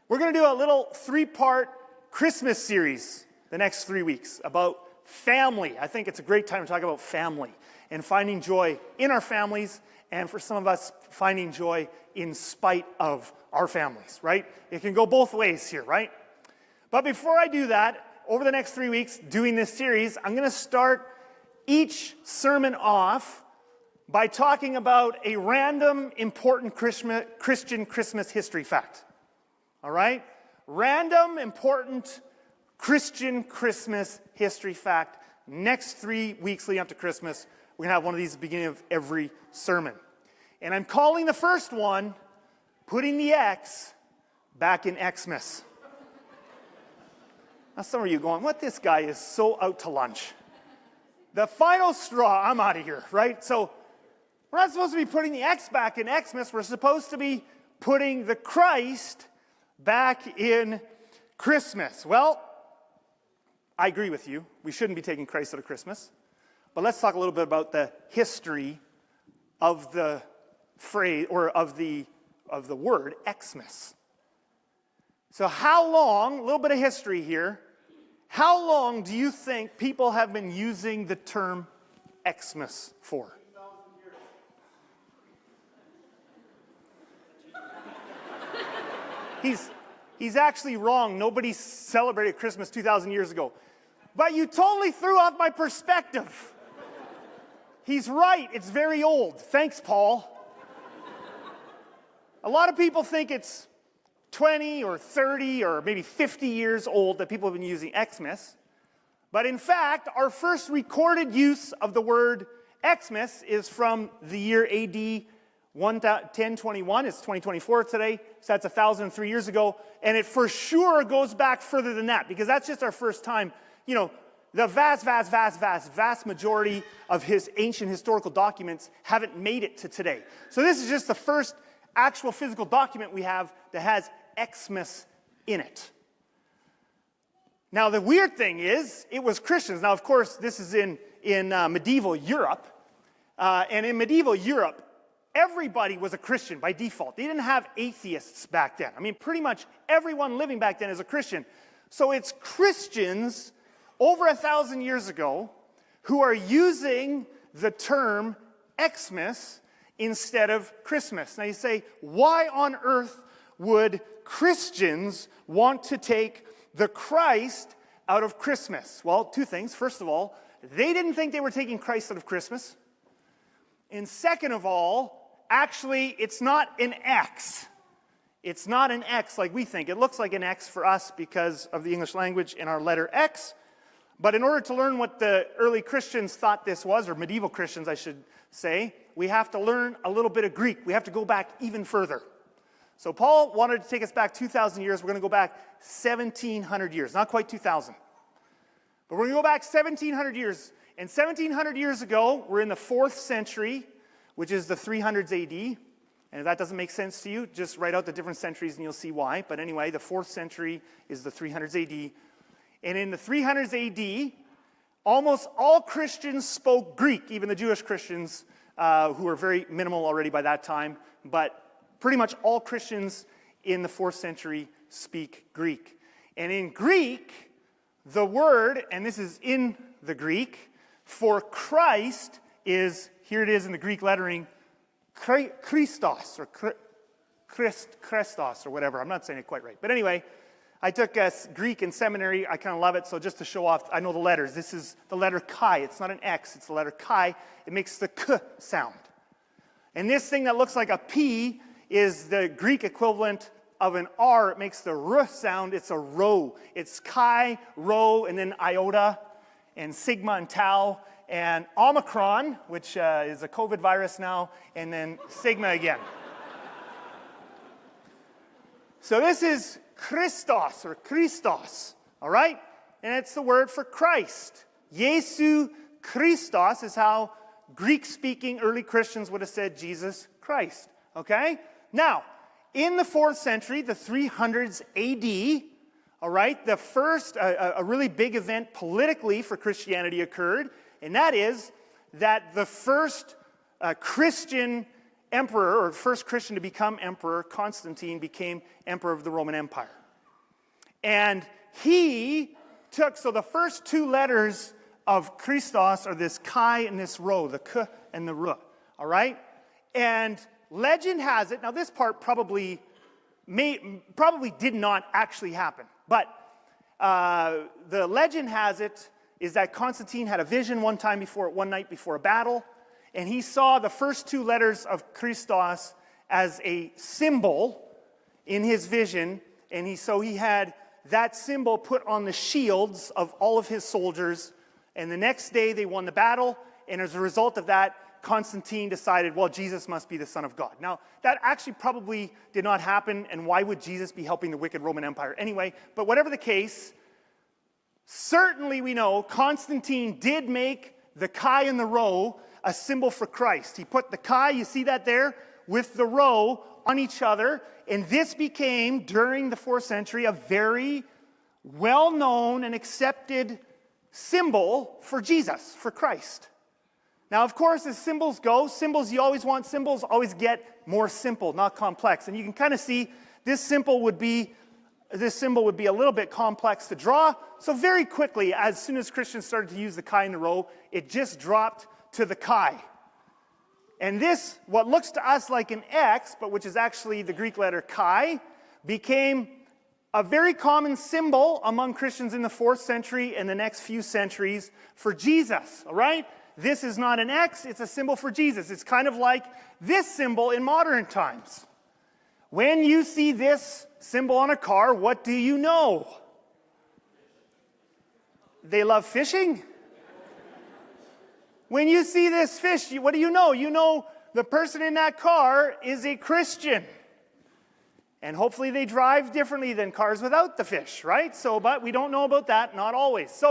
We're going to do a little three-part Christmas series the next 3 weeks about family. I think it's a great time to talk about family and finding joy in our families, and for some of us, finding joy in spite of our families, right? It can go both ways here, right? But before I do that, over the next 3 weeks doing this series, I'm going to start each sermon off by talking about a random important Christian Christmas history fact. All right? Random important Christian Christmas history fact. Next 3 weeks leading up to Christmas, we're going to have one of these at the beginning of every sermon. And I'm calling the first one, Putting the X Back in Xmas. Now some of you are going, what, this guy is so out to lunch. The final straw, I'm out of here, right? So we're not supposed to be putting the X back in Xmas. We're supposed to be putting the Christ back in Christmas. Well, I agree with you. We shouldn't be taking Christ out of Christmas. But let's talk a little bit about the history of the phrase, or of the word Xmas. So how long, a little bit of history here, how long do you think people have been using the term Xmas for? 2,000 years. He's actually wrong. Nobody celebrated Christmas 2,000 years ago. But you totally threw off my perspective. He's right. It's very old. Thanks, Paul. A lot of people think it's 20 or 30 or maybe 50 years old that people have been using Xmas. But in fact, our first recorded use of the word Xmas is from the year AD 1021. It's 2024 today, so that's 1,003 years ago. And it for sure goes back further than that, because that's just our first time. You know, the vast majority of his ancient historical documents haven't made it to today. So this is just the first actual physical document we have that has Xmas in it. Now, the weird thing is, it was Christians. Now, of course, this is in medieval Europe. And in medieval Europe, everybody was a Christian by default. They didn't have atheists back then. I mean, pretty much everyone living back then is a Christian. So it's Christians over 1,000 years ago who are using the term Xmas instead of Christmas. Now you say, why on earth would Christians want to take the Christ out of Christmas? Well, two things. First of all, they didn't think they were taking Christ out of Christmas. And second of all, actually, it's not an X. It's not an X like we think. It looks like an X for us because of the English language and our letter X. But in order to learn what the early Christians thought this was, or medieval Christians, I should say, we have to learn a little bit of Greek. We have to go back even further. So Paul wanted to take us back 2,000 years. We're going to go back 1,700 years. Not quite 2,000. But we're going to go back 1,700 years. And 1,700 years ago, we're in the 4th century, which is the 300s AD. And if that doesn't make sense to you, just write out the different centuries and you'll see why. But anyway, the 4th century is the 300s AD. And in the 300s AD, almost all Christians spoke Greek, even the Jewish Christians, who were very minimal already by that time. But pretty much all Christians in the 4th century speak Greek. And in Greek, the word, and this is in the Greek, for Christ is, here it is in the Greek lettering, Christos, or Christos, or whatever. I'm not saying it quite right. But anyway, I took Greek in seminary. I kind of love it, so just to show off, I know the letters. This is the letter chi. It's not an X. It's the letter chi. It makes the k sound. And this thing that looks like a P is the Greek equivalent of an R. It makes the R sound. It's a rho. It's chi, rho, and then iota, and sigma and tau, and Omicron, which is a COVID virus now, and then sigma again. So this is Christos, or Christos, all right? And it's the word for Christ. Jesu Christos is how Greek-speaking early Christians would have said Jesus Christ, okay? Now, in the 4th century, the 300s AD, all right, the first, a really big event politically for Christianity occurred, and that is that the first Christian emperor, or first Christian to become emperor, Constantine, became emperor of the Roman Empire. And he took, so the first two letters of Christos are this chi and this rho, the k and the r, all right? And legend has it, now this part probably did not actually happen, but the legend has it is that Constantine had a vision one night before a battle, and he saw the first two letters of Christos as a symbol in his vision, and so he had that symbol put on the shields of all of his soldiers, and the next day they won the battle, and as a result of that, Constantine decided, well, Jesus must be the Son of God. Now, that actually probably did not happen, and why would Jesus be helping the wicked Roman Empire anyway? But whatever the case, certainly we know Constantine did make the chi and the rho a symbol for Christ. He put the chi, you see that there, with the rho on each other, and this became, during the 4th century, a very well-known and accepted symbol for Jesus, for Christ. Now, of course, as symbols go, you always want symbols, always get more simple, not complex. And you can kind of see this symbol would be a little bit complex to draw. So very quickly, as soon as Christians started to use the chi and the rho, it just dropped to the chi. And this, what looks to us like an X, but which is actually the Greek letter chi, became a very common symbol among Christians in the 4th century and the next few centuries for Jesus, all right? This is not an X, it's a symbol for Jesus. It's kind of like this symbol in modern times. When you see this symbol on a car, what do you know? They love fishing? When you see this fish, what do you know? You know the person in that car is a Christian. And hopefully they drive differently than cars without the fish, right? But we don't know about that, not always.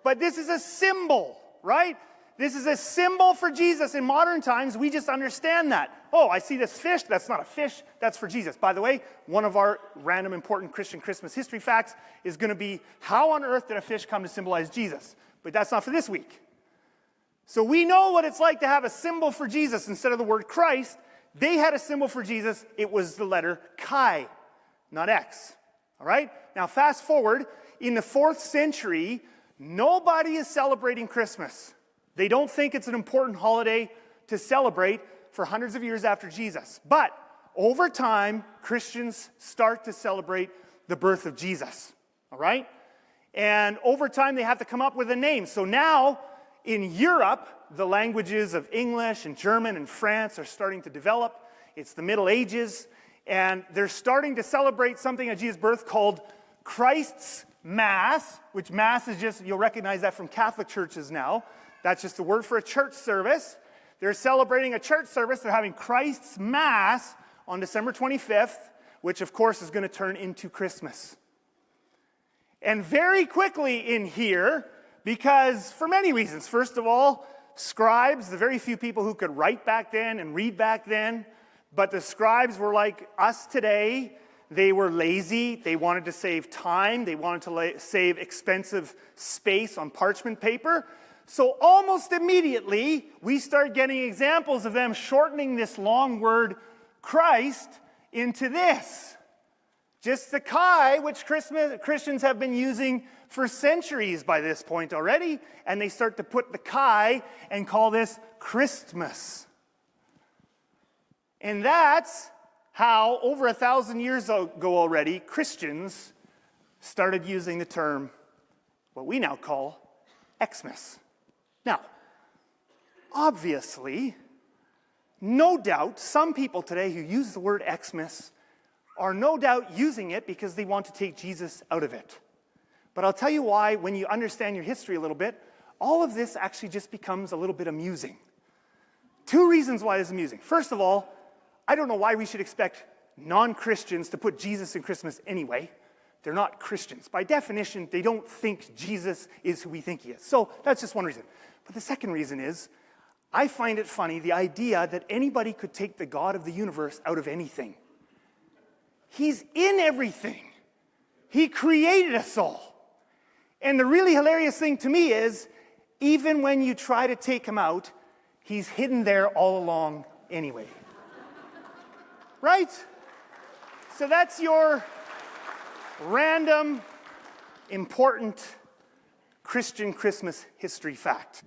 But this is a symbol, right? This is a symbol for Jesus. In modern times, we just understand that. Oh, I see this fish. That's not a fish. That's for Jesus. By the way, one of our random important Christian Christmas history facts is going to be, how on earth did a fish come to symbolize Jesus? But that's not for this week. So we know what it's like to have a symbol for Jesus instead of the word Christ. They had a symbol for Jesus. It was the letter chi, not X. All right? Now, fast forward. In the 4th century, nobody is celebrating Christmas. They don't think it's an important holiday to celebrate for hundreds of years after Jesus. But over time, Christians start to celebrate the birth of Jesus. All right? And over time, they have to come up with a name. So now, in Europe, the languages of English and German and France are starting to develop. It's the Middle Ages. And they're starting to celebrate something at Jesus' birth called Christ's Mass, which Mass is just, you'll recognize that from Catholic churches now. That's just a word for a church service. They're celebrating a church service. They're having Christ's Mass on December 25th, which of course is going to turn into Christmas. And very quickly in here, because for many reasons. First of all, scribes, the very few people who could write back then and read back then, but the scribes were like us today. They were lazy. They wanted to save time. They wanted to save expensive space on parchment paper. So almost immediately, we start getting examples of them shortening this long word Christ into this. Just the chi, which Christians have been using for centuries by this point already, and they start to put the chi and call this Christmas. And that's how, over 1,000 years ago already, Christians started using the term, what we now call Xmas. Now, obviously, no doubt, some people today who use the word Xmas are no doubt using it because they want to take Jesus out of it. But I'll tell you why, when you understand your history a little bit, all of this actually just becomes a little bit amusing. Two reasons why it's amusing. First of all, I don't know why we should expect non-Christians to put Jesus in Christmas anyway. They're not Christians. By definition, they don't think Jesus is who we think he is. So that's just one reason. But the second reason is, I find it funny, the idea that anybody could take the God of the universe out of anything. He's in everything. He created us all. And the really hilarious thing to me is, even when you try to take him out, he's hidden there all along anyway. right? So that's your random, important Christian Christmas history fact.